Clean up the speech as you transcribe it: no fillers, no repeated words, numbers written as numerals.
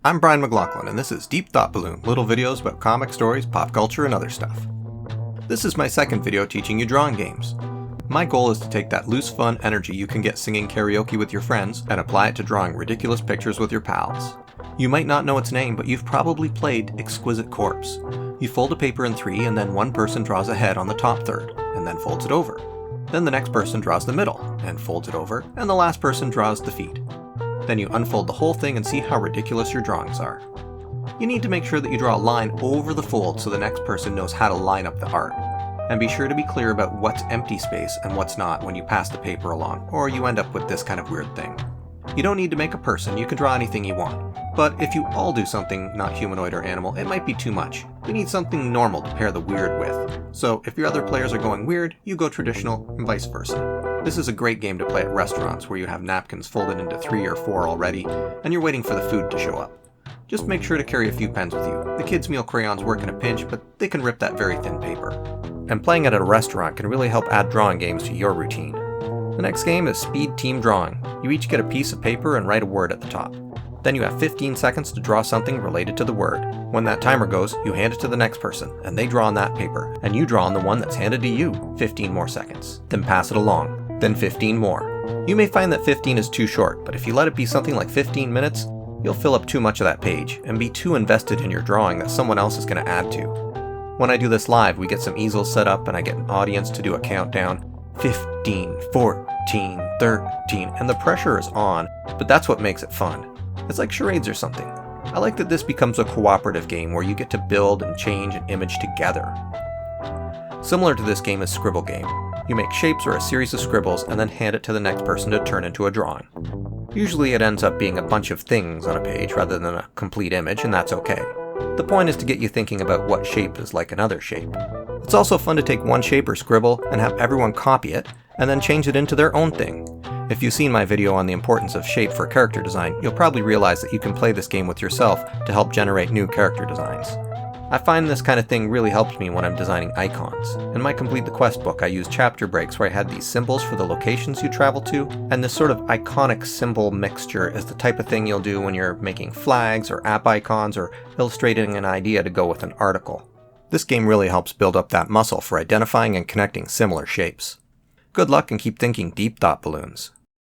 I'm Brian McLachlan, and this is Deep Thought Balloon, little videos about comic stories, pop culture, and other stuff. This is my second video teaching you drawing games. My goal is to take that loose, fun energy you can get singing karaoke with your friends and apply it to drawing ridiculous pictures with your pals. You might not know its name, but you've probably played Exquisite Corpse. You fold a paper in three, and then one person draws a head on the top third, and then folds it over. Then the next person draws the middle, and folds it over, and the last person draws the feet. Then you unfold the whole thing and see how ridiculous your drawings are. You need to make sure that you draw a line over the fold so the next person knows how to line up the art. And be sure to be clear about what's empty space and what's not when you pass the paper along, or you end up with this kind of weird thing. You don't need to make a person, you can draw anything you want. But if you all do something not humanoid or animal, it might be too much. We need something normal to pair the weird with. So if your other players are going weird, you go traditional, and vice versa. This is a great game to play at restaurants where you have napkins folded into 3 or 4 already, and you're waiting for the food to show up. Just make sure to carry a few pens with you. The kids' meal crayons work in a pinch, but they can rip that very thin paper. And playing it at a restaurant can really help add drawing games to your routine. The next game is Speed Team Drawing. You each get a piece of paper and write a word at the top. Then you have 15 seconds to draw something related to the word. When that timer goes, you hand it to the next person, and they draw on that paper, and you draw on the one that's handed to you. 15 more seconds. Then pass it along. Then 15 more. You may find that 15 is too short, but if you let it be something like 15 minutes, you'll fill up too much of that page, and be too invested in your drawing that someone else is going to add to. When I do this live, we get some easels set up, and I get an audience to do a countdown. 15, 14, 13, and the pressure is on, but that's what makes it fun. It's like charades or something. I like that this becomes a cooperative game where you get to build and change an image together. Similar to this game is Scribble Game. You make shapes or a series of scribbles and then hand it to the next person to turn into a drawing. Usually it ends up being a bunch of things on a page rather than a complete image, and that's okay. The point is to get you thinking about what shape is like another shape. It's also fun to take one shape or scribble and have everyone copy it, and then change it into their own thing. If you've seen my video on the importance of shape for character design, you'll probably realize that you can play this game with yourself to help generate new character designs. I find this kind of thing really helps me when I'm designing icons. In my Complete the Quest book, I used chapter breaks where I had these symbols for the locations you travel to, and this sort of iconic symbol mixture is the type of thing you'll do when you're making flags or app icons or illustrating an idea to go with an article. This game really helps build up that muscle for identifying and connecting similar shapes. Good luck and keep thinking deep thought balloons.